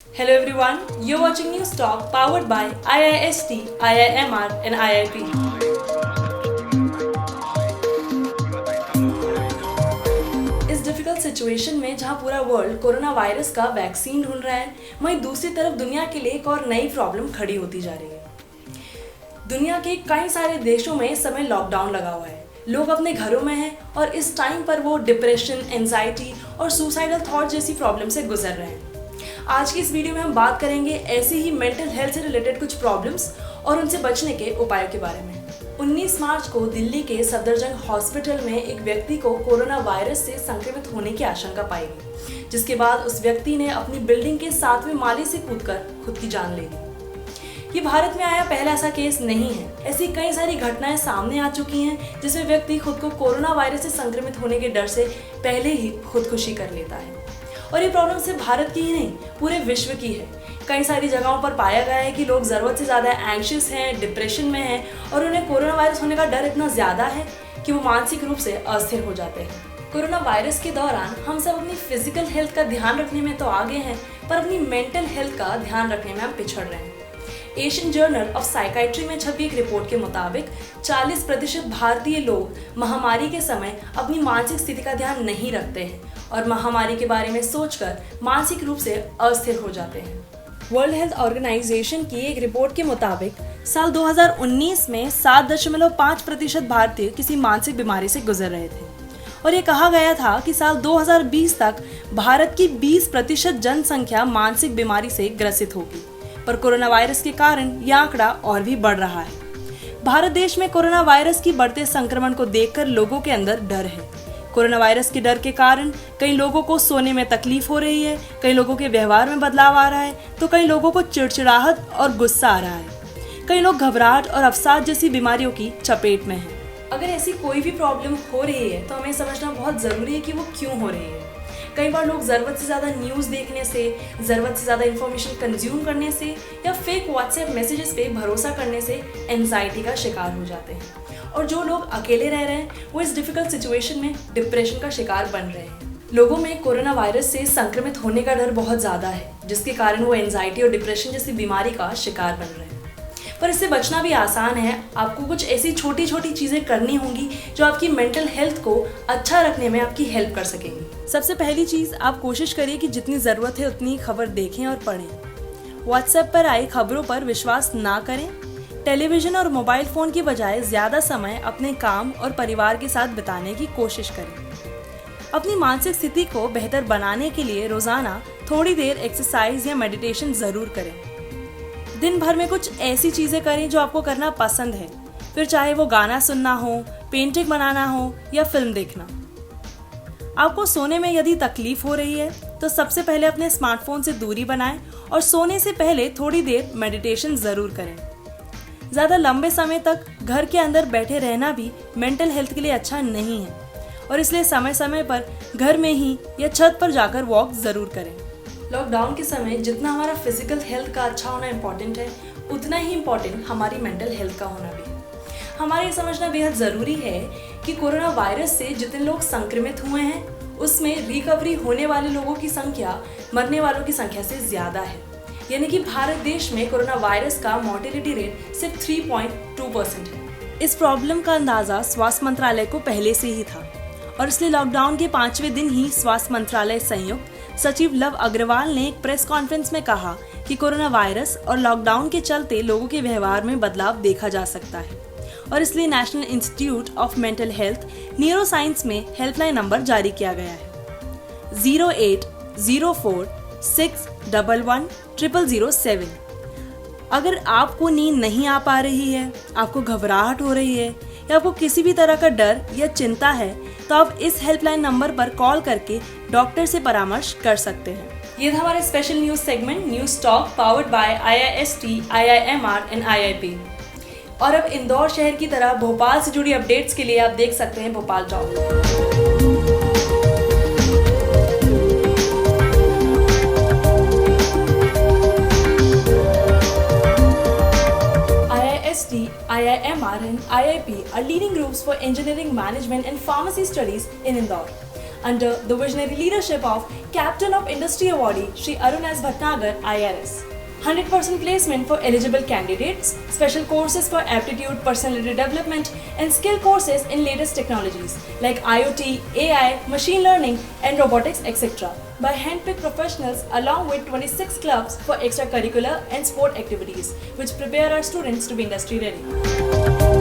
Hello everyone, you're watching News Talk powered by IIST, IIMR and IIP. इस difficult situation में जहां पूरा world corona virus का vaccine ढूंढ रहा है, वहीं दूसरी तरफ दुनिया के लिए एक और नई प्रॉब्लम खड़ी होती जा रही है। दुनिया के कई सारे देशों में इस समय लॉकडाउन लगा हुआ है। लोग अपने घरों में हैं और इस टाइम पर वो डिप्रेशन, एंजाइटी और सुसाइडल थॉट जैसी प्रॉब्लम से गुजर रहे हैं। आज की इस वीडियो में हम बात करेंगे ऐसे ही मेंटल हेल्थ से रिलेटेड कुछ प्रॉब्लम्स और उनसे बचने के उपायों के बारे में। 19 मार्च को दिल्ली के सफदरजंग हॉस्पिटल में एक व्यक्ति को कोरोना वायरस से संक्रमित होने की आशंका पाई गई, जिसके बाद उस व्यक्ति ने अपनी बिल्डिंग के 7वें माले से कूदकर खुद की जान ले ली। ये भारत में आया पहला ऐसा केस नहीं है। ऐसी कई सारी घटनाएं सामने आ चुकी हैं जिसमें व्यक्ति खुद को कोरोना वायरस से संक्रमित होने के डर से पहले ही खुदकुशी कर लेता है। और ये प्रॉब्लम सिर्फ भारत की ही नहीं, पूरे विश्व की है। कई सारी जगहों पर पाया गया है कि लोग ज़रूरत से ज़्यादा एंग्शियस हैं, डिप्रेशन में हैं और उन्हें कोरोना वायरस होने का डर इतना ज़्यादा है कि वो मानसिक रूप से अस्थिर हो जाते हैं। कोरोना वायरस के दौरान हम सब अपनी फिजिकल हेल्थ का ध्यान रखने में तो आगे हैं, पर अपनी मेंटल हेल्थ का ध्यान रखने में हम पिछड़ रहे हैं। एशियन जर्नल ऑफ साइकाइट्री में छपी एक रिपोर्ट के मुताबिक 40% भारतीय लोग महामारी के समय अपनी मानसिक स्थिति का ध्यान नहीं रखते हैं और महामारी के बारे में सोचकर मानसिक रूप से अस्थिर हो जाते हैं। वर्ल्ड हेल्थ ऑर्गेनाइजेशन की एक रिपोर्ट के मुताबिक साल 2019 में 7.5% भारतीय किसी मानसिक बीमारी से गुजर रहे थे और ये कहा गया था कि साल 2020 तक भारत की 20% जनसंख्या मानसिक बीमारी से ग्रसित होगी। पर कोरोना वायरस के कारण यह आंकड़ा और भी बढ़ रहा है। भारत देश में कोरोना वायरस की बढ़ते संक्रमण को देखकर लोगों के अंदर डर है। कोरोना वायरस के डर के कारण कई लोगों को सोने में तकलीफ हो रही है, कई लोगों के व्यवहार में बदलाव आ रहा है, तो कई लोगों को चिड़चिड़ाहट और गुस्सा आ रहा है। कई लोग घबराहट और अवसाद जैसी बीमारियों की चपेट में हैं। अगर ऐसी कोई भी प्रॉब्लम हो रही है तो हमें समझना बहुत ज़रूरी है कि वो क्यों हो रही है। कई बार लोग ज़रूरत से ज़्यादा न्यूज़ देखने से, ज़रूरत से ज़्यादा इन्फॉर्मेशन कंज्यूम करने से या फेक व्हाट्सएप मैसेजेस पे भरोसा करने से एंजाइटी का शिकार हो जाते हैं। और जो लोग अकेले रह रहे हैं वो इस डिफिकल्ट सिचुएशन में डिप्रेशन का शिकार बन रहे हैं। लोगों में कोरोना वायरस से संक्रमित होने का डर बहुत ज़्यादा है, जिसके कारण वो एंजाइटी और डिप्रेशन जैसी बीमारी का शिकार बन रहे हैं। पर इससे बचना भी आसान है। आपको कुछ ऐसी छोटी छोटी चीज़ें करनी होंगी जो आपकी मेंटल हेल्थ को अच्छा रखने में आपकी हेल्प कर सकेंगी। सबसे पहली चीज़, आप कोशिश करिए कि जितनी ज़रूरत है उतनी खबर देखें और पढ़ें। व्हाट्सएप पर आई खबरों पर विश्वास ना करें। टेलीविज़न और मोबाइल फ़ोन की बजाय ज़्यादा समय अपने काम और परिवार के साथ बिताने की कोशिश करें। अपनी मानसिक स्थिति को बेहतर बनाने के लिए रोज़ाना थोड़ी देर एक्सरसाइज या मेडिटेशन ज़रूर करें। दिन भर में कुछ ऐसी चीज़ें करें जो आपको करना पसंद है, फिर चाहे वो गाना सुनना हो, पेंटिंग बनाना हो या फिल्म देखना। आपको सोने में यदि तकलीफ हो रही है तो सबसे पहले अपने स्मार्टफोन से दूरी बनाएं और सोने से पहले थोड़ी देर मेडिटेशन ज़रूर करें। ज़्यादा लंबे समय तक घर के अंदर बैठे रहना भी मेंटल हेल्थ के लिए अच्छा नहीं है और इसलिए समय समय पर घर में ही या छत पर जाकर वॉक ज़रूर करें। लॉकडाउन के समय जितना हमारा फिजिकल हेल्थ का अच्छा होना इम्पॉर्टेंट है, उतना ही इम्पॉर्टेंट हमारी मेंटल हेल्थ का होना भी है। हमारा ये समझना बेहद ज़रूरी है कि कोरोना वायरस से जितने लोग संक्रमित हुए हैं उसमें रिकवरी होने वाले लोगों की संख्या मरने वालों की संख्या से ज़्यादा है। यानी कि भारत देश में कोरोना वायरस का मोर्टेलिटी रेट सिर्फ 3.2% है। इस प्रॉब्लम का अंदाज़ा स्वास्थ्य मंत्रालय को पहले से ही था और इसलिए लॉकडाउन के 5वें दिन ही स्वास्थ्य मंत्रालय संयुक्त सचिव लव अग्रवाल ने एक प्रेस कॉन्फ्रेंस में कहा कि कोरोना वायरस और लॉकडाउन के चलते लोगों के व्यवहार में बदलाव देखा जा सकता है और इसलिए national institute of mental health neuro science में हेल्पलाइन नंबर जारी किया गया है 0804611007। अगर आपको नींद नहीं आ पा रही है, आपको घबराहट हो रही है या आपको किसी भी तरह का डर या चिंता है तो आप इस हेल्पलाइन नंबर पर कॉल करके डॉक्टर से परामर्श कर सकते हैं। ये था हमारा special news segment news talk powered by IIST, IIMR and IIP। और अब इंदौर शहर की तरह भोपाल से जुड़ी अपडेट्स के लिए आप देख सकते हैं Bhopal talk. IIMR and IIP are leading groups for engineering, management and pharmacy studies in Indore. under the visionary leadership of Captain of Industry awardee Shri Arun S. Bhatnagar, IRS. 100% placement for eligible candidates, special courses for aptitude, personality development, and skill courses in latest technologies like IoT, AI, machine learning, and robotics, etc. by handpicked professionals along with 26 clubs for extracurricular and sport activities, which prepare our students to be industry ready.